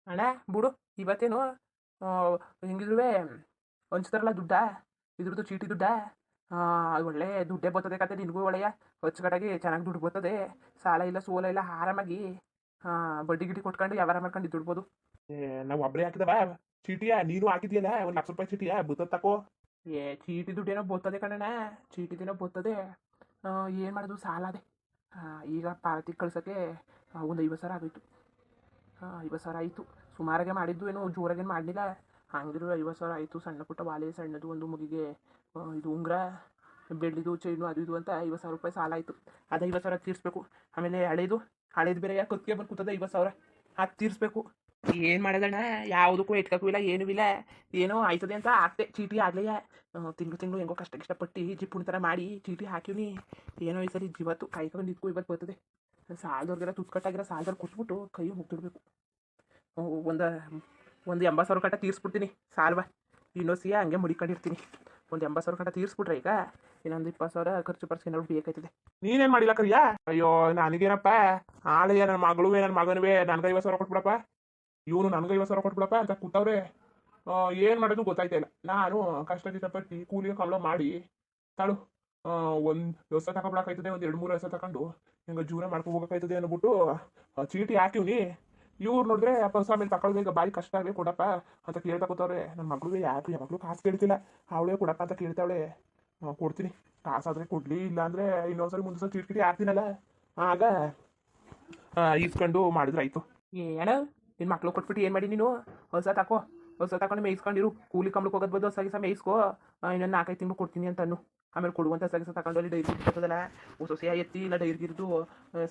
ಅಣ್ಣ ಬಿಡು. ಇವತ್ತೇನು ಹಿಂಗಿಲ್ವೇ ಹಂಚ್ತಾರಲ್ಲ ದುಡ್ಡ, ಇದ್ರದ್ದು ಚೀಟಿ ದುಡ್ಡ. ಅದು ಒಳ್ಳೆ ದುಡ್ಡೇ ಬರ್ತದೆ ಕತೆ, ನಿನಗೂ ಒಳ್ಳೆಯ ಅಚ್ಚುಕಟ್ಟಾಗಿ ಚೆನ್ನಾಗಿ ದುಡ್ಡು ಬರ್ತದೆ. ಸಾಲ ಇಲ್ಲ ಸೋಲ ಇಲ್ಲ, ಆರಾಮಾಗಿ ಬಡ್ಡಿ ಗಿಡ್ಡಿ ಕೊಟ್ಕೊಂಡು ವ್ಯವಹಾರ ಮಾಡ್ಕೊಂಡು ದುಡ್ಬೋದು. ನಾವು ಒಬ್ಬರೇ ಹಾಕಿದವ ಚೀಟಿಯ, ನೀನು ಹಾಕಿದ್ಯಲ್ಲ 1 ಲಕ್ಷ ರೂಪಾಯಿ ಚೀಟಿಯ ಬುತ್ತ ತಕೋ. ಚೀಟಿ ದುಡ್ಡೇನೋ ಬರ್ತದೆ ಕಣಣ್ಣ, ಚೀಟಿ ದಿನ ಬರ್ತದೆ. ಏನು ಮಾಡೋದು, ಸಾಲ ಅದೇ. ಈಗ ಪಾವತಿ ಕಳ್ಸೋಕ್ಕೆ ಒಂದು 50,000 ಆಗೋಯ್ತು. 50,000 ಆಯಿತು. ಸುಮಾರಾಗೆ ಮಾಡಿದ್ದು, ಏನು ಜೋರಾಗೇನು ಮಾಡಲಿಲ್ಲ. ಹಂಗಿರೋ 50,000 ಆಯಿತು. ಸಣ್ಣ ಪುಟ್ಟ ವಾಲೆ, ಸಣ್ಣದು ಒಂದು ಮುಗಿಗೆ ಇದು ಉಂಗುರ, ಬೆಳ್ಳಿದು ಚೈನು, ಅದು ಇದು ಅಂತ 50,000 ರೂಪಾಯಿ ಸಾಲ ಆಯಿತು. ಅದು 50,000 ತೀರಿಸ್ಬೇಕು. ಆಮೇಲೆ ಹಳೇದು ಬೇರೆ ಯಾಕೆ ಕತ್ತಿಗೆ ಬಂದು ಕೂತದೆ 50,000, ಅದು ತೀರಿಸ್ಬೇಕು. ಏನು ಮಾಡೋದಣ್ಣ, ಯಾವುದಕ್ಕೂ ಇಟ್ಕೋಕ್ಕೂ ಇಲ್ಲ, ಏನೂ ಇಲ್ಲ. ಏನೋ ಆಯ್ತದೆ ಅಂತ ಆಗ್ತೆ ಚೀಟಿ ಆಗಲೇ. ತಿಂಗಳು ಹೆಂಗೋ ಕಷ್ಟಪಟ್ಟು ಜಿಪ್ಪುಣ ಥರ ಮಾಡಿ ಚೀಟಿ ಹಾಕಿವ್ನಿ. ಏನೋ ಈ ಸರಿ ಜೀವತ್ತು ಕಾಯ್ಕೊಂಡು ನಿಂತ್ಕೊ ಇವತ್ತು ಬರ್ತದೆ. ಸಾಲದವ್ರಿಗೆಲ್ಲ ತುತ್ಕಟ್ಟಾಗಿರೋ ಸಾಲದವ್ರು ಕೊಟ್ಬಿಟ್ಟು ಕೈ ಮುಗ್ದಿಡ್ಬೇಕು. ಒಂದು ಒಂದು 80,000 ಕಟ್ಟ ತೀರಿಸ್ಬಿಡ್ತೀನಿ ಸಾಲ್ವ. ಇನ್ನೊಸಿಯ ಹಂಗೆ ಮುಡಿಕೊಂಡಿರ್ತೀನಿ. ಒಂದು 80,000 ಕಟ್ಟ ತೀರಿಸ್ಬಿಟ್ರೆ ಈಗ ಇನ್ನೊಂದು 20,000 ಖರ್ಚು ಪರ್ಚು ಏನಾದ್ರು ಬೇಕಾಯ್ತದೆ. ನೀನೇನ್ ಮಾಡಿಲ್ಲ ಕರಿಯಾ? ಅಯ್ಯೋ ನನಗೇನಪ್ಪ, ಆಳೆಯ ನನ್ನ ಮಗಳು ನನ್ನ ಮಗನುವೆ ನನ್ಗೆ 50,000 ಕೊಟ್ಬಿಡಪ್ಪ, ಇವನು ನನ್ಗೆ 50,000 ಕೊಟ್ಬಿಡಪ್ಪ ಅಂತ ಕೂತವ್ರೆ. ಏನ್ ಮಾಡೋದು ಗೊತ್ತಾಯ್ತಾ ಇಲ್ಲ. ನಾನು ಕಷ್ಟಪಟ್ಟು ಕೂಲಿ ಕಮಲ ಮಾಡಿ ತಾಳು ಒಂದ್ ವ್ಯವಸ್ಥೆ ತಗೊಬಿಡಕಾಯ್ತದೆ, ಒಂದ್ 2-3 ವ್ಯವಸ್ಥೆ ತಗೊಂಡು ಹಿಂಗ ಜೀವನ ಮಾಡ್ಕೊ ಹೋಗಕಾಯ್ತದೆ ಅಂದ್ಬಿಟ್ಟು ಚೀಟಿ ಹಾಕಿವ್ನಿ. ಇವ್ರು ನೋಡಿದ್ರೆ ಪರ್ಸ ಮೇಲೆ ತಗೊಳ್ದೆ, ಈಗ ಬಾರಿ ಕಷ್ಟ ಆಗಲಿ ಕೊಡಪ್ಪ ಅಂತ ಕೇಳ್ತಾ ಕೂತವ್ರೆ. ನನ್ನ ಮಗಳು ಯಾವಾಗಲೂ ಕಾಸು ಕೇಳ್ತಿಲ್ಲ, ಅವಳೇ ಕೊಡಪ್ಪ ಅಂತ ಕೇಳ್ತಾವಳೆ. ಕೊಡ್ತೀನಿ, ಕಾಸಾದ್ರೆ ಕೊಡ್ಲಿ, ಇಲ್ಲ ಅಂದ್ರೆ ಇನ್ನೊಂದ್ಸರಿ ಮುಂದೆ ಸಲ ಚೀಟಿ ಹಾಕ್ತೀನಲ್ಲ ಆಗ ಇಸ್ಕೊಂಡು ಮಾಡಿದ್ರೆ ಆಯ್ತು. ಅಣ್ಣ, ನಿನ್ನ ಮಕ್ಳು ಕೊಟ್ಬಿಟ್ಟು ಏನು ಮಾಡಿ ನೀನು? ಹೊಸ ತಕೋ, ಹೊಸ ತಗೊಂಡು ಮೇಯಿಸ್ಕೊಂಡಿರು. ಕೂಲಿ ಕಂಬ್ಳಕ್ಕೆ ಹೋಗೋದು ಬಂದು ಹೊಸ ಗಿಸ ಮೇಯಿಸ್ಕೋ. ಇನ್ನೊಂದು 4-5 ತಿಂಗಳು ಕೊಡ್ತೀನಿ ಅಂತ ಅನ್ನು. ಆಮೇಲೆ ಕೊಡುವಂಥ ಹೊಸ ಗಿಸ ತಗೊಂಡು ಅಲ್ಲಿ ಡೈರಿ ಬರ್ತದಲ್ಲ, ಹೊಸ ಎತ್ತಿ ಇಲ್ಲ ಡೈರಿಗಿರ್ದು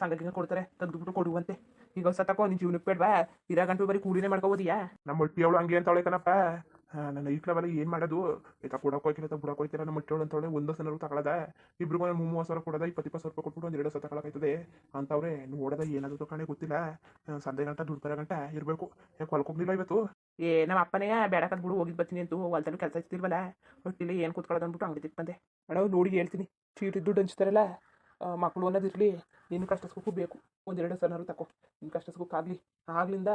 ಸಂಘಕ್ಕೆ ಕೊಡ್ತಾರೆ, ತೆಗೆದುಬಿಟ್ಟು ಕೊಡುವಂತೆ. ಈಗ ಹೊಸ ತಕೋ, ನಿನ್ನ ಜೀವನಕ್ಕೆ ಬೇಡವಾ? ಇರೋ ಗಂಟು ಬರೀ ಕೂಲಿನೇ ಮಾಡ್ಕೋಬೋದಿಯಾ? ನಮ್ಮ ಮಟ್ಟಿ ಅವಳು ಹಂಗೆ ಅಂತವಳೆ ಕಣಪ್ಪ. ನನ್ನ ಈಕ್ಲವಲ್ಲ ಏನ್ ಮಾಡೋದು, ಆಯ್ತಾ ಕೊಡಕ್ ಹೋಯ್ಕಿಲ್ಲ ಬಿಡಕ್ ಹೋಯ್ತಿಲ್ಲ. ನಮ್ಮ ಮಟ್ಟಿ ಅವಳು ಅಂತವಳೆ ಒಂದೋ ಸಲ ತಗೊಳದ, ಇಬ್ರಿಗೂ 30,000 ಕೊಡೋದ, 20,000 ರೂಪಾಯಿ ಕೊಟ್ಬಿಟ್ಟು ಒಂದು 2 ವರ್ಷ ತಗೊಳಕಾಯ್ತದೆ ಅಂತವ್ರೆ. ನೋಡೋದ ಏನಾದ್ರು ಕಣೆ ಗೊತ್ತಿಲ್ಲ. ಸಂಜೆ ಗಂಟ ದುಡ್ಡು ಬರೋ ಗಂಟ ಇರಬೇಕು. ಯಾಕೆ ಹೊಲ್ಕೋಗ್ಲಿಲ್ಲ ಇವತ್ತು? ನಮ್ಮ ಅಪ್ಪನೇ ಬೇಡಕಂದ್ ಬಿಡು, ಹೋಗಿದ್ದು ಬರ್ತೀನಿ ಅಂತೂ ಹೊಲ್ತಾನು ಕೆಲಸ ಇರ್ತಿಲ್ವಲ್ಲ, ಒಟ್ಟಿಲ್ಲ ಏನು ಕೂತ್ಕೊಳ್ಳೋದು ಅಂದ್ಬಿಟ್ಟು ಅಂಗಡಿಗೆ ಬಂದೆ. ಅಣ್ಣ ನೋಡಿ ಹೇಳ್ತೀನಿ, ಚೀಟಿ ದುಡ್ಡು ಹಂಚ್ತಾರಲ್ಲ, ಮಕ್ಕಳು ಅನ್ನೋದಿರಲಿ, ನಿನ್ನ ಕಷ್ಟ ಸುಖಕ್ಕೂ ಬೇಕು. 1-2 ಸನಾರು ತಕೋ, ನಿನ್ನ ಕಷ್ಟ ಸುಖಕ್ಕಾಗಲಿ. ಆಗ್ಲಿಂದ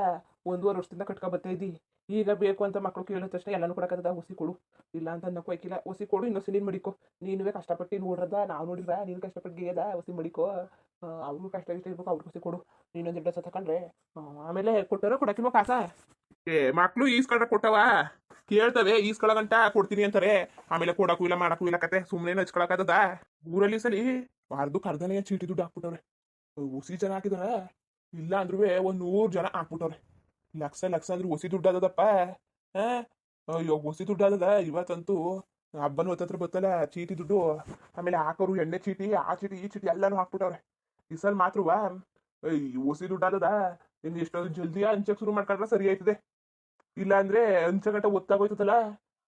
1.5 ವರ್ಷದಿಂದ ಕಟ್ಕೊ ಬರ್ತಾ ಇದ್ದಿ. ಈಗ ಬೇಕು ಅಂತ ಮಕ್ಕಳು ಕೇಳಿದ ತಕ್ಷಣ ಎಲ್ಲನೂ ಕೊಡೋಕ್ಕದ, ಒಸಿ ಕೊಡು. ಇಲ್ಲ ಅಂತ ಅನ್ನೋಕ್ಕೂ ಆಯ್ಕಿಲ್ಲ, ಒಸಿ ಕೊಡು. ಇನ್ನೊಸಿ ನೀನು ಮಡಿಕೋ. ನೀನುವೇ ಕಷ್ಟಪಟ್ಟು ನೋಡ್ರದ, ನಾವು ನೋಡಿದ್ರ ನೀನು ಕಷ್ಟಪಟ್ಟು ಗೇದ, ಒಸಿ ಮಡಿಕೋ. ಅವ್ರಿಗೂ ಕಷ್ಟ ಇಷ್ಟ ಇರ್ಬೇಕು, ಅವ್ರಿಗೆ ಒಸಿ ಕೊಡು. ನೀನೊಂದು 2 ವರ್ಷ ತಗೊಂಡ್ರೆ ಆಮೇಲೆ ಕೊಟ್ಟರೋ ಕೊಡಕ್ಕಿಲ್ವೋ ಕಾಸ? ಮಕ್ಳು ಈಸ್ಕೊಂಡ್ರೆ ಕೊಟ್ಟವ ಕೇಳ್ತವೆ, ಈಸ್ಕೊಳ ಗಂಟ ಕೊಡ್ತೀನಿ ಅಂತಾರೆ. ಆಮೇಲೆ ಕೊಡಕ್ಕೂ ಇಲ್ಲ ಮಾಡಕ್ಕೂ ಇಲ್ಲ ಕತೆ, ಸುಮ್ಮನೆ ಹಚ್ಕೊಳಕದ. ಊರಲ್ಲಿ ಸಲಿ ಅರ್ಧನೇ ಚೀಟಿ ದುಡ್ಡು ಹಾಕ್ಬಿಟ್ಟವ್ರೆ. ಹುಸಿ ಜನ ಹಾಕಿದಾರ, ಇಲ್ಲ ಅಂದ್ರೂ 100 ಜನ ಹಾಕ್ಬಿಟ್ಟವ್ರೆ. ಲಕ್ಷ ಅಂದ್ರೆ ಹುಸಿ ದುಡ್ಡು ಆದದಪ್ಪ. ಅಯ್ಯೋ ಹುಸಿ ದುಡ್ಡು ಆದದ ಇವತ್ತಂತೂ. ಹಬ್ಬನ ಹೊತ್ತತ್ರ ಬತ್ತಲ್ಲ ಚೀಟಿ ದುಡ್ಡು, ಆಮೇಲೆ ಹಾಕೋರು ಎಣ್ಣೆ ಚೀಟಿ, ಆ ಚೀಟಿ ಈ ಚೀಟಿ ಎಲ್ಲಾನು ಹಾಕ್ಬಿಟ್ಟವ್ರೆ. ಈ ಸಲ ಮಾತ್ರವ ಹುಸಿ ದುಡ್ಡು ಆದದ. ಇನ್ನು ಎಷ್ಟೋ ಜಲ್ದಿ ಹಂಚಕ್ ಶುರು ಮಾಡ್ಕೊಂಡ್ರೆ ಸರಿ ಆಯ್ತದೆ. ಇಲ್ಲ ಅಂದ್ರೆ ಹಂಚ ಗಂಟೆ ಒತ್ತಾಗೋಯ್ತದಲ್ಲ,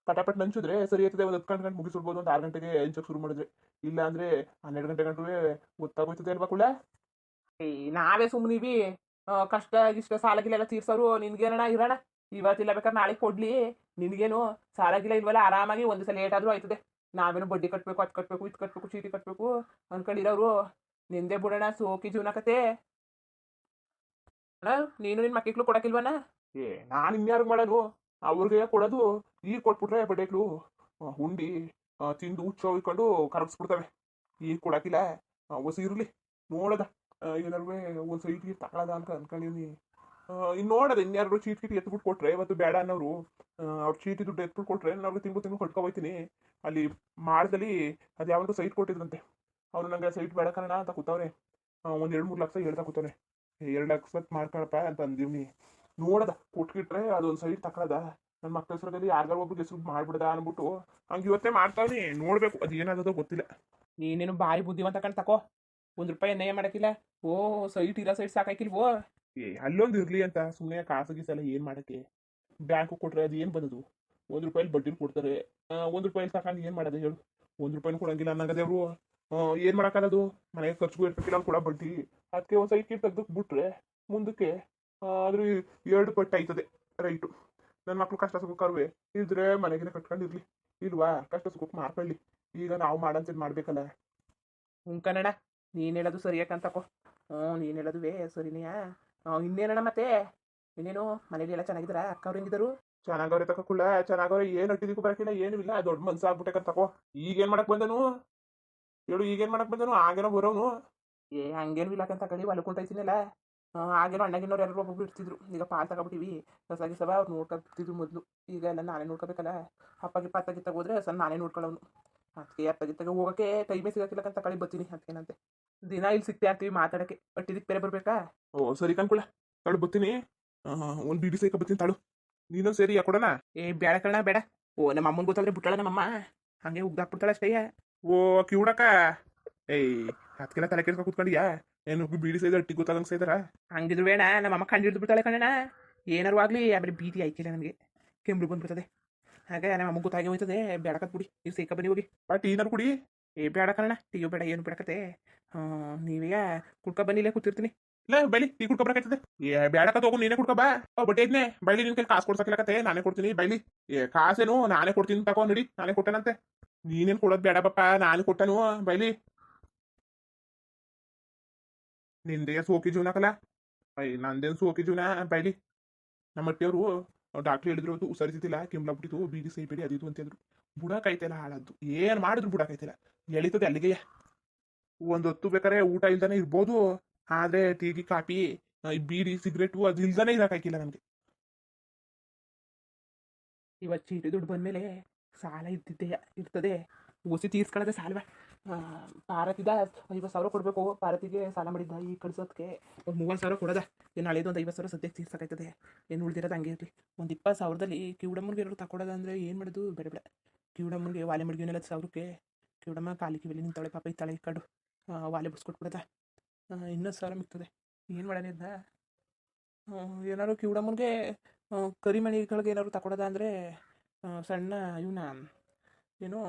ಪಟಾಪಟ್ ಹಂಚಿದ್ರೆ ಸರಿ ಆಯ್ತದೆ. ಒಂದು 10 ಗಂಟೆ ಮುಗಿಸಿಡ್ಬೋದು, ಒಂದು 6 ಗಂಟೆಗೆ ಹಂಚಕ್ ಶುರು ಮಾಡಿದ್ರೆ. ಇಲ್ಲ ಅಂದ್ರೆ 12 ಗಂಟೆ ಗಂಟು ಒತ್ತಾಗೋಯ್ತದೆ ಅಲ್ವಾ ಕುಳ್ಳ? ನಾವೇ ಸುಮ್ಮನಿವಿ. ಕಷ್ಟ ಇಷ್ಟ ಸಾಲಗಿಲ್ಲ ತೀರ್ಸೋರು ನಿನ್ಗೇನಣ್ಣ ಇರೋಣ. ಇವತ್ತಿಲ್ಲ ಬೇಕಾದ್ರೆ ನಾಳೆ ಕೊಡ್ಲಿ. ನಿನ್ಗೇನು ಸಾಲಾಗಿಲ್ಲ ಇಲ್ವಲ್ಲ, ಆರಾಮಾಗಿ ಒಂದು ಸಲ ಲೇಟ್ ಆದ್ರೂ ಆಯ್ತದೆ. ನಾವೇನು ಬಡ್ಡಿ ಕಟ್ಟಬೇಕು, ಅದು ಕಟ್ಟಬೇಕು, ಇದು ಕಟ್ಟಬೇಕು, ಚೀಟಿ ಕಟ್ಟಬೇಕು ಅನ್ಕೊಂಡಿರೋರು. ನಿಂದೆ ಬಿಡೋಣ, ಸೋಕಿ ಜೀವನ ಕತೆ. ಅಣ್ಣ, ನೀನು ನಿನ್ನ ಮಕ್ಳು ಕೊಡಕ್ಕಿಲ್ವಣ್ಣ? ನಾನು ಇನ್ಯಾರು ಮಾಡೋದು, ಅವ್ರಿಗೆ ಕೊಡೋದು. ಈಗ ಕೊಟ್ಬಿಟ್ರೆ ಬಡ್ಡೆಕ್ಳು ಹುಂಡಿ ತಿಂದು ಹುಚ್ಚ ಹೋಗ್ಕೊಂಡು ಕರಗಿಸ್ಬಿಡ್ತವೆ. ಈಗ ಕೊಡಕ್ಕಿಲ್ಲ, ಹೊಸ ಇರ್ಲಿ ನೋಡದ. ಏನಾರು ಒಂದು ಸೈಟ್ಗೆ ತಗೊಳದ ಅಂತ ಅನ್ಕೊಂಡಿವ್ನಿ. ಇನ್ನು ನೋಡದ ಇನ್ಯಾರು ಚೀಟಿ ಎತ್ಬಿಟ್ಟು ಕೊಟ್ರೆ, ಇವತ್ತು ಬೇಡ ಅನ್ನೋರು ಅವ್ರ ಚೀಟಿ ದುಡ್ಡು ಎತ್ಬಿಟ್ಟು ಕೊಟ್ರೆ ನಾವು ತಿಂಗಳು ಹೊಡ್ಕೊ ಹೋಗ್ತೀನಿ. ಅಲ್ಲಿ ಮಾಡ್ದಲ್ಲಿ ಅದು ಯಾವಾಗಲೂ ಸೈಟ್ ಕೊಟ್ಟಿದ್ರಂತೆ. ಅವ್ರು ನಂಗೆ ಸೈಟ್ ಬೇಡ ಕಣ ಅಂತ ಕೂತವ್ರೆ. ಒಂದು 2-3 ಲಕ್ಷ ಹೇಳ್ತಾ ಕೂತವ್ರೆ. 2 ಲಕ್ಷ ಮಾಡ್ಕೊಳಪ್ಪ ಅಂತ ಅಂದಿವ್ನಿ. ನೋಡದ ಕೊಟ್ಕಿಟ್ರೆ ಅದೊಂದು ಸೈಟ್ ತಗೊಳದ, ನನ್ನ ಮಕ್ಕಳ ಹೆಸರಲ್ಲಿ ಯಾರಿಗಾರು ಒಬ್ರಿಗೆ ಹೆಸರು ಮಾಡ್ಬಿಡದ ಅನ್ಬಿಟ್ಟು ಹಂಗೆ ಇವತ್ತೇ ಮಾಡ್ತಾವ್ನಿ. ನೋಡ್ಬೇಕು ಅದು ಏನಾಗೋದೋ ಗೊತ್ತಿಲ್ಲ. ನೀನೇನು ಬಾರಿ ಬುದ್ಧಿವಂತ ಕಣ್ ತಕೋ. ₹1 ಅನ್ಯಾಯ ಮಾಡಕ್ಕಿಲ್ಲ. ಓ, ಸೈಟ್ ಇರೋ ಸೈಟ್ ಸಾಕಾಕಿಲ್ವೋ? ಅಲ್ಲೊಂದು ಇರ್ಲಿ ಅಂತ ಸುಮ್ಮನೆ ಕಾಸು ಗೀಸೆಲ್ಲ ಏನ್ ಮಾಡಕ್ಕೆ. ಬ್ಯಾಂಕು ಕೊಟ್ರೆ ಅದು ಏನ್ ಬಂದದು? ₹1 ಬಡ್ಡಿ ಕೊಡ್ತಾರೆ. ₹1 ತಗೊಂಡು ಏನ್ ಮಾಡೋದು ಹೇಳು? ₹1 ಕೊಡಂಗಿಲ್ಲ ಅನ್ನಂಗದೆ ಅವರು. ಏನ್ ಮಾಡಕ್ಕಾಗದು? ಮನೆಗೆ ಖರ್ಚಿಗೂ ಇರ್ಬೇಕಿಲ್ಲ ಕೂಡ ಬಡ್ಡಿ. ಅದಕ್ಕೆ ಒಂದು ಸೈಟ್ ತೆಗ್ದಕ್ ಬಿಟ್ರೆ ಮುಂದಕ್ಕೆ ಆದ್ರೂ 2 ಪಟ್ಟು ಆಯ್ತದೆ ರೈಟು. ನನ್ನ ಮಕ್ಳು ಕಷ್ಟ ಸುಖಕ್ಕರುವೆ ಇದ್ರೆ ಮನೆಗಿನ ಕಟ್ಕೊಂಡಿರ್ಲಿ, ಇಲ್ವಾ ಕಷ್ಟ ಸುಖಕ್ಕೆ ಮಾಡ್ಕೊಳ್ಳಿ. ಈಗ ನಾವು ಮಾಡಂತೇಳಿ ಮಾಡ್ಬೇಕಲ್ಲ. ಕನ್ನಡ, ನೀನು ಹೇಳೋದು ಸರಿಯಾಕಂತಕೋ. ನೀನು ಹೇಳೋದುವೇ ಸರಿನೆಯಾ? ಇನ್ನೇನಣ್ಣ ಮತ್ತೆ? ಇನ್ನೇನು ಮನೇಲಿ ಎಲ್ಲ ಚೆನ್ನಾಗಿದ್ದಾರಾ ಅಕ್ಕ ಅವ್ರು ಹೆಂಗಿದ್ರು? ಚೆನ್ನಾಗವ್ರೆ ತಕ ಕುಳ್ಳ, ಚೆನ್ನಾಗವ್ರೆ. ಏನ್ ಅಟ್ಟಿದಕ್ಕೂ ಬರಕಿಲ್ಲ, ಏನು ಇಲ್ಲ. ದೊಡ್ಡ ಮನ್ಸ ಆಗ್ಬಿಟ್ಟೆ ತಕೋ. ಈಗೇನ್ ಮಾಡಕ್ ಬಂದನು ಹೇಳು, ಈಗೇನ್ ಮಾಡಕ್ ಬಂದನು? ಆಗೇನೋ ಬರೋನು. ಏ ಹಂಗೇನು ಇಲ್ಲ ಅಂತ ಕಳಿ ಹೊಲ್ಕೊಂಡೈತಿನಲ್ಲ. ಆಗೇನೋ ಅಣ್ಣಗಿನವ್ರು ಎಲ್ಲರೂ ಒಬ್ಬೊಬ್ರು ಇರ್ತಿದ್ರು. ಈಗ ಪಾಲ್ ತಗೊಬಿಟ್ಟಿವಿ. ಹೊಸಾಗಿ ಸಭಾ ಅವ್ರು ನೋಡ್ಕೊತಿದ್ರು ಮೊದಲು. ಈಗ ಎಲ್ಲ ನಾನೇ ನೋಡ್ಕೋಬೇಕಲ್ಲ. ಅಪ್ಪಗೆ ಪತ್ತಾಗಿತ್ತಾಗ ಹೋದ್ರೆ ಸರ್ ನಾನೇ ನೋಡ್ಕೊಳ್ಳೋನು. ಅದಕ್ಕೆ ಅತ್ತಾಗಿತ್ತಾಗ ಹೋಗೋಕ್ಕೆ ಟೈಮೇ ಸಿಗಕ್ಕಿಲ್ಲಕ್ಕಂತ ಕಳಿ ಬರ್ತೀನಿ ಅದಕ್ಕೇನಂತೆ. ದಿನ ಇಲ್ಲಿ ಸಿಗ್ತೆ ಅಂತೀವಿ ಮಾತಾಡಕ್ಕೆ. ಅಟ್ಟಿದಕ್ಕೆ ಬೇರೆ ಬರ್ಬೇಕಾ? ಓ ಸರಿ ಕಣ್ಕುಳ, ತಾಳು ಬತ್ತೀನಿ. ಒಂದ್ ಬಿಡಿ ಸೈಕ ಬತ್ತೀನಿ ತಾಳು. ನೀನು ಸೇರಿ ಯಾಕೊಡಣ? ಏ ಬೇಡ ಕಣ ಬೇಡ. ಓ ನಮ್ಮ ಅಮ್ಮನ ಗೊತ್ತಾದ್ರೆ ಬಿಟ್ಟಾಳ ನಮ್ಮಮ್ಮ. ಹಂಗೆ ಉಗ್ದಾಕ್ಬಿಡ್ತಾಳೆ ಅಷ್ಟೇ. ಓ ಕಿವುಡಕ. ಏಯ್ ಅದಕ್ಕೆಲ್ಲ ತಲೆ ಕೆಡ್ಸ್ಕೊ ಕೂತ್ಕೊಂಡಿಯಾ? ಏನು ಬೀಡಿ ಸೈದ ಅಟ್ಟಿ ಗೊತ್ತಾಗಂಗ್ ಸೈದಾರ? ಹಂಗಿದ್ರು ಬೇಡ ನಮ್ಮಮ್ಮ ಕಂಡು ಬಿಡ್ತಾಳೆ ಕಣ. ಏನಾರು ಆಗ್ಲಿ ಆಮೇಲೆ ಭೀತಿ ಆಯ್ತಿಲ್ಲ ನನಗೆ. ಕೆಂಬ್ಳು ಬಂದ್ಬಿಡ್ತದೆ. ಹಾಗೆ ನಮ್ಮ ಅಮ್ಮ ಗೊತ್ತಾಗಿ ಹೋಯ್ತದೆ. ಬೇಡಕತ್ ಬಿಡಿ, ನೀವು ಸೇಕ ಬನ್ನಿ ಹೋಗಿ. ಟೀ ಏನಾರು ಕುಡಿ. ಏ ಬೇಡ ಕಣ, ಟೀಯೋ ಬೇಡ ಏನು ಬೇಡಕತೆ. ನೀವೇ ಕುಡ್ಕೊ ಬನ್ನಿಲ್ಲೇ ಕೂತಿರ್ತೀನಿ. ಇಲ್ಲ ಬೈಲಿ, ಟೀ ಕುಡ್ಕೊಬರಕೈತದೆ. ಏ ಬೇಡಕತ್ ಹೋಗು, ನೀನೇ ಕುಡ್ಕೊ ಬಾ. ಬಟ್ಟೆ ಐತ್ನೆ ಬೈಲಿ, ನಿನ್ ಕೈಲಿ ಕಾಸು ಕೊಡ್ಸಕ್ಕಿಲ್ಲಕತ್ತೆ, ನಾನೇ ಕೊಡ್ತೀನಿ ಬೈಲಿ. ಏ ಕಾಸೇನು ನಾನೇ ಕೊಡ್ತೀನಿ ತಗೋ, ನಡಿ ನಾನೇ ಕೊಟ್ಟೆನಂತೆ. ನೀನೇನ್ ಕೊಡೋದ್ ಬೇಡ ಬಪ್ಪ, ನಾನು ಕೊಟ್ಟನು ಬೈಲಿ. ನಿಂದೇ ಸೋಕಿ ಜೀವನಕಲ್ಲ. ನಂದೇನು ಸೋಕಿ ಜೀವನ ಬೈಲಿ. ನಮ್ಮ ಅಟ್ಟಿಯವರು ಡಾಕ್ಟ್ರ್ ಹೇಳಿದ್ರು, ಅದು ಹುಷಾರಿತಿಲ್ಲ, ಕೆಮ್ಲಾಗ್ಬಿಟ್ಟಿತ್ತು, ಬೀಡಿ ಸೈಬೇಡಿ ಅದಿತ್ತು ಅಂತಿದ್ರು. ಬುಡಕೈತೆಲ್ಲ ಹಾಳದ್ದು, ಏನ್ ಮಾಡಿದ್ರು ಬುಡಕೈತಿಲ್ಲ. ಎಳಿತದೆ ಅಲ್ಲಿಗೆ. ಒಂದ್ ಹೊತ್ತು ಬೇಕಾರೆ ಊಟ ಇಲ್ದಾನೆ ಇರ್ಬೋದು, ಆದ್ರೆ ಟೀಗಿ ಕಾಫಿ ಈ ಬೀಡಿ ಸಿಗರೇಟು ಅದು ಇಲ್ದಾನೆ ಇರಕ್ಕಾಗಿಲ್ಲ ನನ್ಗೆ. ಇವತ್ತು ಚೀಟಿ ದುಡ್ಡು ಬಂದಮೇಲೆ ಸಾಲ ಇರ್ತದೆ. ಓಸಿ ತೀರ್ಸ್ಕೊಳ್ಳೋದೆ ಸಾಲ್ವ. ಪಾರತಿದ 50,000 ಕೊಡಬೇಕು. ಪಾರತಿಗೆ ಸಾಲ ಮಾಡಿದ್ದ ಈ ಕಳ್ಸೋದಕ್ಕೆ ಒಂದು 30,000 ಕೊಡೋದ. ಏನು ಹಳೇದು ಒಂದು 50,000 ಸದ್ಯಕ್ಕೆ ತೀರ್ಸಕ್ಕಾಯ್ತದೆ. ಏನು ಉಳ್ದಿರೋದು ಹಂಗೆ ಇರಲಿ. ಒಂದು 20,000ದಲ್ಲಿ ಕಿವುಡಮ್ಮನಿಗೆ ಏನಾದ್ರು ತಗೊಳ್ಳೋದು ಅಂದರೆ ಏನು ಮಾಡೋದು? ಬೇಡ ಬೇಡ. ಕಿವುಡಮ್ಮನಿಗೆ ವಾಲೆ ಮಡ್ಗಿವನೆಲ್ಲ 10,000ಕ್ಕೆ ಕಿವುಡಮ್ಮ ಕಾಲಿ ಕಿವಿಲಿ ನಿಂತಾಳೆ ಪಾಪ. ಇತ್ತಾಳೆ ಇಕ್ಕೊಂಡು ವಾಲೆ ಬಿಡ್ಸ್ಕೊಟ್ಬಿಡದ. ಇನ್ನೂ 10,000 ಮಿಗ್ತದೆ. ಏನು ಮಾಡೋಣ? ಏನಾದ್ರು ಕಿವುಡಮ್ಮನಿಗೆ ಕರಿಮಣಿಗಳಿಗೆ ಏನಾದ್ರು ತಗೊಳ್ಳೋದ ಅಂದರೆ ಸಣ್ಣ ಇವನ್ನ ಏನೋ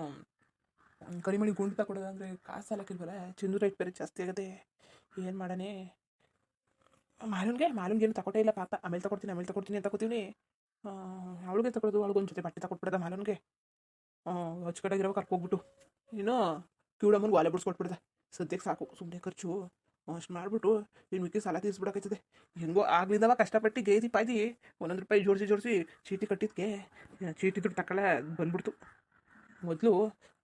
ಕರಿಮಣಿ ಗುಂಡು ತಗೊಳ್ಳೋದ ಅಂದರೆ ಕಾಸು ಸಾಲಕ್ಕಿಲ್ವಲ್ಲ. ಚಿನ್ನದ ರೇಟ್ ಬೇರೆ ಜಾಸ್ತಿ ಆಗದೆ. ಏನು ಮಾಡಾನೆ? ಮಾಲೂನ್ಗೆ ಏನು ತಗೊಟ್ಟೇ ಇಲ್ಲ ಪಾಪ. ಆಮೇಲೆ ತಗೊಡ್ತೀನಿ ಅಂತ ಕೂತೀವಿ. ಅವಳಿಗೆ ತಗೊಳ್ಳೋದು, ಅವಳಿಗೊಂದು ಜೊತೆ ಬಟ್ಟೆ ತಗೊಟ್ಬಿಡದ ಮಾಲೂನ್ಗೆ. ಅಚ್ಚುಕಟ್ಟಾಗಿರೋ ಕರ್ಕೋಗ್ಬಿಟ್ಟು ಇನ್ನು ಕಿವುಡಮ್ಮನಿಗೆ ವಾಲೆ ಬಿಡ್ಸ್ಕೊಟ್ಬಿಡ್ದ. ಸದ್ಯಕ್ಕೆ ಸಾಕು, ಸುಮ್ಮನೆ ಖರ್ಚು ಅಷ್ಟು ಮಾಡಿಬಿಟ್ಟು ಇನ್ನು ಮಿಕ್ಕಿ ಸಾಲ ತೀರಿಸ್ಬಿಡಕೈತದೆ. ಹೆಂಗೋ ಆಗ್ಲಿಂದವ ಕಷ್ಟಪಟ್ಟು ಗೇದಿ ಪಾಯ್ದು ಒಂದೊಂದು ರೂಪಾಯಿ ಜೋಡಿಸಿ ಚೀಟಿ ಕಟ್ಟಿದ್ಕೆ ಚೀಟಿ ದುಡ್ಡು ತಗೊಳ್ಳ ಬಂದ್ಬಿಡ್ತು. ಮೊದಲು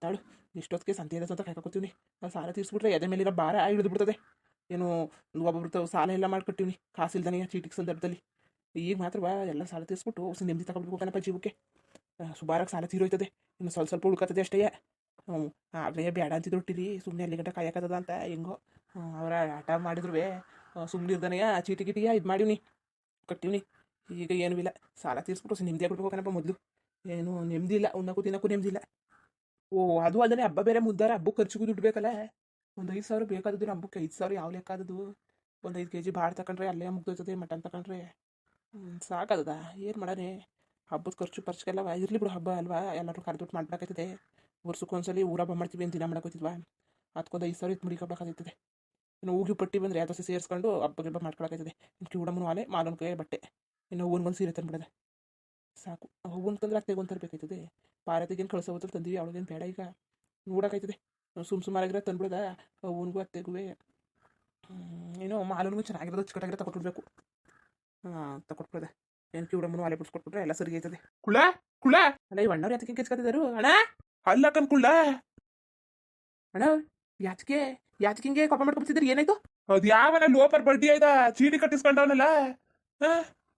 ತಾಳು ಎಷ್ಟೊತ್ತಿಗೆ ಸಂತೆ ಇದೆ ಅಂತ ಕಾಯ್ಕೊತೀವಿ. ಆ ಸಾಲ ತೀರಿಸ್ಬಿಟ್ರೆ ಎದೆ ಮೇಲಿರೋ ಭಾರ ಹಿಡಿದ್ಬಿಡ್ತದೆ. ಏನು ಒಬ್ಬೊಬ್ರು ಸಾಲ ಎಲ್ಲ ಮಾಡಿ ಕಟ್ಟಿವ್ನಿ ಕಾಸಿಲ್ದಾನೆ ಚೀಟಿಗೆ ಸಂದರ್ಭದಲ್ಲಿ. ಈಗ ಮಾತ್ರವಾ ಎಲ್ಲ ಸಾಲ ತೀರಿಸ್ಬಿಟ್ಟು ಹೊಸ ನೆಮ್ಮದಿ ತಗೊಳ್ಬೇಕು ಕಣಪ್ಪ ಜೀವಕ್ಕೆ. ಸುಮಾರಾಗಿ ಸಾಲ ತೀರೋಯ್ತದೆ. ಇನ್ನು ಸ್ವಲ್ಪ ಉಳ್ಕತ್ತದೆ ಅಷ್ಟೇ. ಆಗಲೇ ಬೇಡ ಅಂತಿದ್ರು ಹುಟ್ಟಿರಿ, ಸುಮ್ಮನೆ ಅಲ್ಲಿ ಗಂಟ ಕಾಯಕತ್ತದ ಅಂತ ಹೆಂಗೋ ಅವರ ಆಟ ಮಾಡಿದ್ರು ಸುಮ್ಮನೆ ಇರ್ದಾನೆಯ ಚೀಟಿ ಗಿಟಿಯ ಇದು ಮಾಡಿವ್ನಿ ಕಟ್ಟಿವ್ನಿ. ಈಗ ಏನೂ ಇಲ್ಲ. ಸಾಲ ತೀರಿಸ್ಬಿಟ್ಟು ನೆಮ್ಮದಿ ಆಗ್ಬಿಡ್ಬೇಕು ಕಣಪ್ಪ. ಮೊದಲು ಏನು ನೆಮ್ಮದಿ ಇಲ್ಲ, ಉಣ್ಣಕ್ಕೂ ತಿನ್ನಕ್ಕೂ ನೆಮ್ಮದಿ ಇಲ್ಲ. ಓ ಅದು ಅಲ್ಲದೆ ಹಬ್ಬ ಬೇರೆ ಮುದ್ದಾರ. ಹಬ್ಬಕ್ಕೆ ಖರ್ಚಿಗೂ ದುಡ್ಡು ಬೇಕಲ್ಲ. ಒಂದು 5,000 ಬೇಕಾದದ್ದು ಹಬ್ಬಕ್ಕೆ. 5,000 ಯಾವ ಲೆಕ್ಕ ಆದದ್ದು? ಒಂದು 5 kg ಬಾಳು ತಗೊಂಡ್ರೆ ಅಲ್ಲೇ ಮುಗ್ದೋಯ್ತದೆ. ಮಟನ್ ತಗೊಂಡ್ರೆ ಸಾಕಾದದ. ಏನು ಮಾಡಾನೆ? ಹಬ್ಬದ ಖರ್ಚಿಗೆಲ್ಲ ಇರಲಿ ಬಿಡು. ಹಬ್ಬ ಅಲ್ವಾ, ಎಲ್ಲರೂ ಕರೆದುಟ್ಟು ಮಾಡ್ಬೇಕಾಗ್ತದೆ. ವರ್ಷಕ್ಕೊಂದ್ಸಲಿ ಊರ ಹಬ್ಬ ಮಾಡ್ತೀವಿ ಅಂತ ದಿನ ಮಾಡೋಕ್ಕೋಯ್ತಿದ್ವಾ? ಅದಕ್ಕೊಂದು 5,000 ಇತ್ತು ಮುಡಿಕೊಬೇಕಾಗ್ತದೆ. ಇನ್ನು ಹೋಗಿ ಪಟ್ಟಿ ಬಂದರೆ ಯಾವ ದೋಸೆ ಸೇರಿಸ್ಕೊಂಡು ಹಬ್ಬ ಮಾಡ್ಕೊಳಕೈತದೆ. ಕಿವುಡಮ್ಮನ ವಾಲೆ ಮಾಲೂನ್ಗೆ ಬಟ್ಟೆ, ಇನ್ನು ಹೂವನ್ಗೊಂದು ಸೀರೆ ತಂದ್ಬಿಡದೆ ಸಾಕು. ಹೂವನ್ ತಂದ್ರೆ ಅತ್ತೆಗೆ ಒಂದು ತರಬೇಕಾಯ್ತದೆ. ಪಾರತಿಗೇನು ಕಳ್ಸೋ ಹೊತ್ತಲ್ಲಿ ತಂದೀವಿ, ಅವಳಿಗೇನು ಬೇಡ ಈಗ ನೋಡೋಕ್ಕಾಯ್ತದೆ. ಸುಮಾರಾಗಿರೋ ತಂದ್ಬಿಡದ ಹೂವನ್ಗೂ ಅತ್ತೆಗೂ. ಏನೋ ಮಾಲೂನ್ಗೂ ಚೆನ್ನಾಗಿರೋದು ಅಚ್ಚುಕಟ್ಟಾಗಿರೋ ತಗೊಟ್ಬಿಡ್ಬೇಕು. ತಗೊಟ್ಬಿಡದೆ. ಏನು ಕಿವುಡಮ್ಮನ ವಾಲೆ ಬಿಡ್ಸ್ಕೊಟ್ಬಿಟ್ರೆ ಎಲ್ಲ ಸರಿ ಆಯ್ತದೆ. ಕುಳ್ಳ ಕುಳ್ಳ ಅಲ್ಲ ಈ ಅಣ್ಣವ್ರು ಯಾತಕ್ಕೆ ಕೆಚ್ಕೊತಿದ್ದಾರು ಅಣ್ಣ? ಅಲ್ಲ ಕಣ್ಕುಳ್ಳ, ಅಣ್ಣ ಯಾಚಕ್ಕೆ ಹಿಂಗೆ ಕೋಪ ಮಾಡ್ಕೊಬಿಡ್ತಿದ್ರು? ಏನಾಯ್ತು? ಅದ್ ಯಾವನ ಲೋಪರ್ ಬಡ್ಡಿ ಆಯ್ತಾ ಚೀಟಿ ಕಟ್ಟಿಸ್ಕೊಂಡವನಲ್ಲ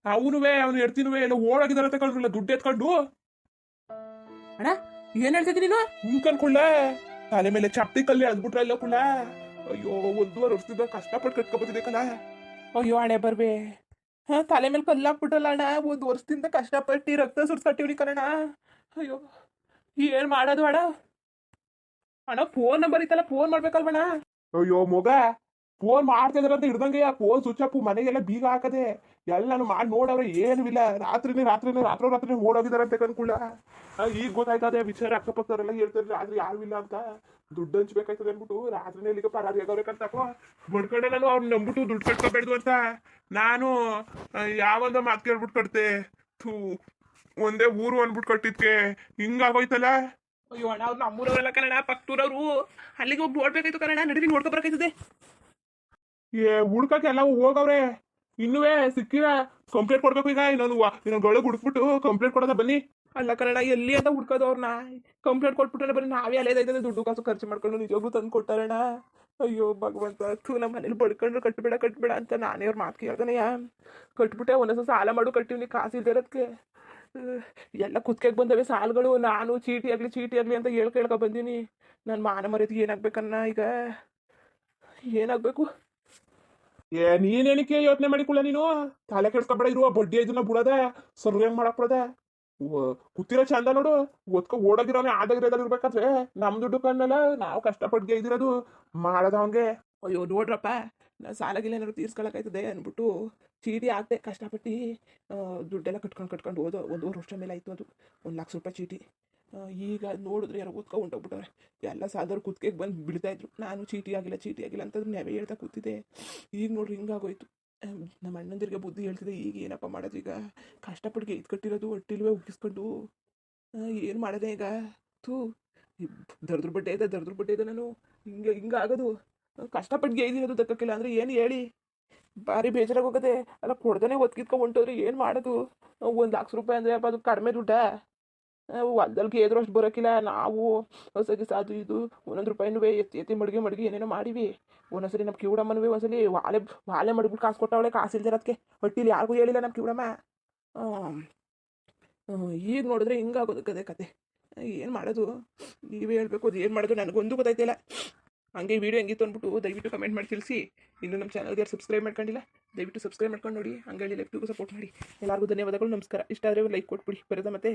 ಅವನುವೆ ಅವ್ನು ಎಡ್ತಿನುವೆ ಎಲ್ಲ ಓಡಾಗಿದಾರ ತಗೊಂಡ್ರಲ್ಲ ದುಡ್ಡು ಎತ್ಕೊಂಡು. ಅಣ್ಣ ಏನ್ ಹೇಳ್ತಿದ್ದಿ ನೀನು? ಕಣ್ಕುಳ್ಳ, ತಲೆ ಮೇಲೆ ಚಪ್ತಿ ಕಲ್ಲಿ ಎಳ್ದ್ಬಿಟ್ರ ಇಲ್ಲ ಕುಳ್ಳ. ಅಯ್ಯೋ 1.5 ವರ್ಷದಿಂದ ಕಷ್ಟಪಟ್ಟು ಕಟ್ಕೊಬತ್ತಿದೆ ಕಲ. ಅಯ್ಯೋ ಹಣೆ ಬರ್ಬೇ. ತಲೆ ಮೇಲೆ ಕಲ್ಲು ಹಾಕ್ಬಿಟ್ಟಲ್ಲ ಅಣ್ಣ. 1 ವರ್ಷದಿಂದ ಕಷ್ಟಪಟ್ಟು ರಕ್ತ ಸುರ್ಸ್ಕಟ್ಟಿವ್ರಿ ಕಣ. ಅಯ್ಯೋ ಏನ್ ಮಾಡೋದು ಅಣ್ಣ? ಅಣ್ಣ ಫೋನ್ ನಂಬರ್ ಇತ್ತಲ್ಲ, ಫೋನ್ ಮಾಡ್ಬೇಕಲ್ವಣ್ಣ? ಅಯ್ಯೋ ಮೊಗ, ಫೋನ್ ಮಾಡ್ತಿದಾರ ಅಂತ ಹಿಡ್ದಂಗೆ ಫೋನ್ ಸ್ವಿಚ್ ಆಫ್, ಮನೆಗೆಲ್ಲ ಬೀಗ ಹಾಕದೆ ಎಲ್ಲಾನು ಮಾಡಿ ನೋಡವ್ರೆ. ಏನೂ ಇಲ್ಲ. ರಾತ್ರಿ ಓಡೋಗಿದಾರೆ ಅಂತ ಕಣ್ಕುಳ್ಳ. ಈಗ ಗೊತ್ತಾಯ್ತದೆ ವಿಚಾರ. ಅಕ್ಕಪಕ್ಕದವರೆಲ್ಲ ಹೇಳ್ತಾರೆ ರಾತ್ರಿ ಯಾರು ಇಲ್ಲ ಅಂತ. ದುಡ್ಡು ಹಂಚ್ಬೇಕಾಯ್ತದೆ ಅಂದ್ಬಿಟ್ಟು ರಾತ್ರಿನೇ ಇಲ್ಲಿಗೆ ಪರಾರಿ ಆಗವ್ರೆ ಕಣ್ತಪ್ಪ. ಬಡ್ಕೊಂಡೆ ನಾನು ಅವ್ರು ನಂಬಿಟ್ಟು ದುಡ್ಡು ಕಟ್ಕೋಬೇಡ್ದು ಅಂತ. ನಾನು ಯಾವಂದ ಮಾತು ಕೇಳ್ಬಿಟ್ಟು ಕಟ್ತೆ. ಥೂ, ಒಂದೇ ಊರು ಅಂದ್ಬಿಟ್ಟು ಕಟ್ಟಿದ್ಕೆ ಹಿಂಗಾಗೋಯ್ತಲ್ಲ. ಅಯ್ಯೋ ಅಣ್ಣ ಅವ್ರು ನಮ್ಮೂರವರೆಲ್ಲ ಕನ್ನಡ, ಪಕ್ಕದೂರವ್ರು. ಅಲ್ಲಿಗೆ ಹೋಗಿ ನೋಡ್ಬೇಕಾಯ್ತು ಕನ್ನಡ. ನಡೀರಿ ನೋಡ್ಕೊ ಬರಕೈತದೆ. ಹುಡ್ಕಕ್ಕೆ ಎಲ್ಲ ಹೋಗವ್ರೆ. ಇನ್ನುವೇ ಸಿಕ್ಕಿರ ಕಂಪ್ಲೇಂಟ್ ಕೊಡ್ಬೇಕು ಈಗ ಇನ್ನೊಂದು ಗಳು ಹುಡುಕ್ಬಿಟ್ಟು ಕಂಪ್ಲೇಂಟ್ ಕೊಡೋದ ಬನ್ನಿ. ಅಲ್ಲ ಕನ್ನಡ ಎಲ್ಲಿ ಅಂತ ಹುಡ್ಕೋದು ಅವ್ರನ್ನ ಕಂಪ್ಲೇಂಟ್ ಕೊಟ್ಬಿಟ್ರೆ ಬರೀ ನಾವೇ ಅಲ್ಲೇದೈತೆ ದುಡ್ಡು ಕಾಸು ಖರ್ಚು ಮಾಡ್ಕೊಂಡು ನಿಜವಾಗ್ಲೂ ತಂದು ಕೊಟ್ಟಾರಣ. ಅಯ್ಯೋ ಭಗವಂತ, ನಮ್ಮ ಮನೇಲಿ ಬಡ್ಕೊಂಡ್ರು ಕಟ್ಬೇಡ ಅಂತ ನಾನೇ ಅವ್ರ ಮಾತು ಕೇಳ್ದನೆಯ ಕಟ್ಬಿಟ್ಟೆ. ಒಂದೊಂದು ಸಾಲ ಮಾಡು ಕಟ್ಟಿವ್ನಿ, ಕಾಸು ಇಲ್ದಿರೋದಕ್ಕೆ ಎಲ್ಲ ಕುತ್ಕೆಗೆ ಬಂದವೆ ಸಾಲಗಳು. ನಾನು ಚೀಟಿ ಆಗಲಿ ಅಂತ ಕೇಳ್ಕೊ ಬಂದೀನಿ. ನನ್ನ ಮಾನ ಮರ್ಯಾದೆಗೆ ಏನಾಗ್ಬೇಕನ್ನ ಈಗ ಏನಾಗಬೇಕು? ನೀನೇನಕ್ಕೆ ಯೋಚನೆ ಮಾಡಿಕೊಳ್ಳ ನೀನು? ತಲೆ ಕೆಡ್ಸ್ಕೊಬೇಡ. ಇರುವ ಬಡ್ಡಿ ಇದನ್ನ ಬಿಡದ ಸರ್ವೆ ಮಾಡಕ್ ಬಿಡದ. ಕೂತಿರೋ ಚಂದ ನೋಡು, ಓಡೋಗಿರೋನೆ ಆದಾಗಿರೋದ್ರಲ್ಲಿ ಇರ್ಬೇಕಾದ್ರೆ ನಮ್ ದುಡ್ಡು ಕಣ್ಣಲ್ಲ, ನಾವು ಕಷ್ಟಪಟ್ಟು ಗೆದ್ದಿರೋದು ಮಾಡೋದ ಅವನ್ಗೆ. ಅಯ್ಯೋ ನೋಡ್ರಪ್ಪ, ನಾನು ಸಾಲಾಗಿಲ್ಲ ಏನಾದ್ರು ತೀರ್ಸ್ಕೊಳಕಾಯ್ತದೆ ಅಂದ್ಬಿಟ್ಟು ಚೀಟಿ ಹಾಕ್ದೆ ಕಷ್ಟಪಟ್ಟು. ದುಡ್ಡೆಲ್ಲ ಕಟ್ಕೊಂಡು ಹೋದೋ 1.5 ವರ್ಷ ಮೇಲೆ ಆಯಿತು ಅದು. 1,00,000 ರೂಪಾಯಿ ಚೀಟಿ. ಈಗ ನೋಡಿದ್ರೆ ಯಾರೋ ಕೂತ್ಕೊಂಡು ಹೊಂಟೋಗ್ಬಿಟ್ಟವ್ರೆ. ಎಲ್ಲ ಸಾಲದವ್ರು ಕುತ್ಕೆಗೆ ಬಂದು ಬಿಡ್ತಾಯಿದ್ರು. ನಾನು ಚೀಟಿ ಆಗಿಲ್ಲ ಅಂತಂದ್ರೆ ನಾವೇ ಹೇಳ್ತಾ ಕೂತಿದ್ದೆ. ಈಗ ನೋಡ್ರಿ ಹಿಂಗಾಗೋಯ್ತು. ನಮ್ಮ ಅಣ್ಣಂದಿರಿಗೆ ಬುದ್ಧಿ ಹೇಳ್ತಿದ್ದೆ. ಈಗ ಏನಪ್ಪ ಮಾಡೋದು? ಈಗ ಕಷ್ಟಪಟ್ಟು ಇದು ಕಟ್ಟಿರೋದು ಒಟ್ಟಿಲ್ವೇ ಉಗಿಸ್ಕೊಂಡು ಏನು ಮಾಡೋದೆ ಈಗ? ಥೂ, ದರ್ದ್ರ ಬಡ್ಡೆ ಇದೆ ನಾನು. ಹಿಂಗಾಗೋದು. ಕಷ್ಟಪಟ್ಟು ಗೇಯ್ದಿರೋದು ದಕ್ಕಕ್ಕಿಲ್ಲ ಅಂದರೆ ಏನು ಹೇಳಿ? ಭಾರಿ ಬೇಜಾರಾಗಿ ಹೋಗೋದೆ. ಅಲ್ಲ ಕೊಡ್ದೇ ಒತ್ಕಿತ್ಕೊಂಡು ಹೊಂಟೋದ್ರೆ ಏನು ಮಾಡೋದು? 1,00,000 ರೂಪಾಯಿ ಅಂದರೆ ಅಪ್ಪ ಅದು ಕಡಿಮೆ ದುಡ್ಡ. ಹೊಲ್ದಲ್ಲಿ ಗೇದ್ರು ಅಷ್ಟು ಬರೋಕ್ಕಿಲ್ಲ. ನಾವು ಹೊಸಗಿ ಸಾದು ಇದು 1 ರೂಪಾಯಿನೂ ಎತ್ತಿ ಮಡ್ಗಿ ಏನೇನೋ ಮಾಡಿವಿ. ಒಂದೊಂದ್ಸರಿ ನಮ್ಮ ಕಿವುಡಮ್ಮನೂ ಒಂದ್ಸಲಿ ವಾಲೆ ಮಡ್ಬಿಟ್ಟು ಕಾಸು ಕೊಟ್ಟವಳೆ. ಕಾಸು ಇಲ್ದಿರೋದಕ್ಕೆ ಹೊಟ್ಟಿಲಿ ಯಾರಿಗೂ ಹೇಳಿಲ್ಲ ನಮ್ಮ ಕಿವುಡಮ್ಮ. ಈಗ ನೋಡಿದ್ರೆ ಹಿಂಗಾಗೋದು ಕತೆ. ಏನು ಮಾಡೋದು? ನೀವೇ ಹೇಳ್ಬೇಕು, ಅದು ಏನು ಮಾಡೋದು ನನಗೊಂದು ಗೊತ್ತಾಯ್ತಿಲ್ಲ. ಹಂಗೆ ಈ ವಿಡಿಯೋ ಹೆಂಗಿತ್ತು ಅಂದ್ಬಿಟ್ಟು ದಯವಿಟ್ಟು ಕಮೆಂಟ್ ಮಾಡಿ ತಿಳಿಸಿ. ಇನ್ನು ನಮ್ಮ ಚಾನಲ್ಗೆ ಯಾರು ಸಬ್ಸ್ಕ್ರೈಬ್ ಮಾಡ್ಕೊಂಡಿಲ್ಲ, ದಯವಿಟ್ಟು ಸಬ್ಸ್ಕ್ರೈಬ್ ಮಾಡ್ಕೊಂಡು ನೋಡಿ. ಹಂಗೆ ಲೆಫ್ಟಿಗೂ ಸಪೋರ್ಟ್ ಮಾಡಿ. ಎಲ್ಲರಿಗೂ ಧನ್ಯವಾದಗಳು, ನಮಸ್ಕಾರ. ಇಷ್ಟ ಆದರೆ ಲೈಕ್ ಕೊಟ್ಬಿಡಿ. ಬರೋದ ಮತ್ತೆ.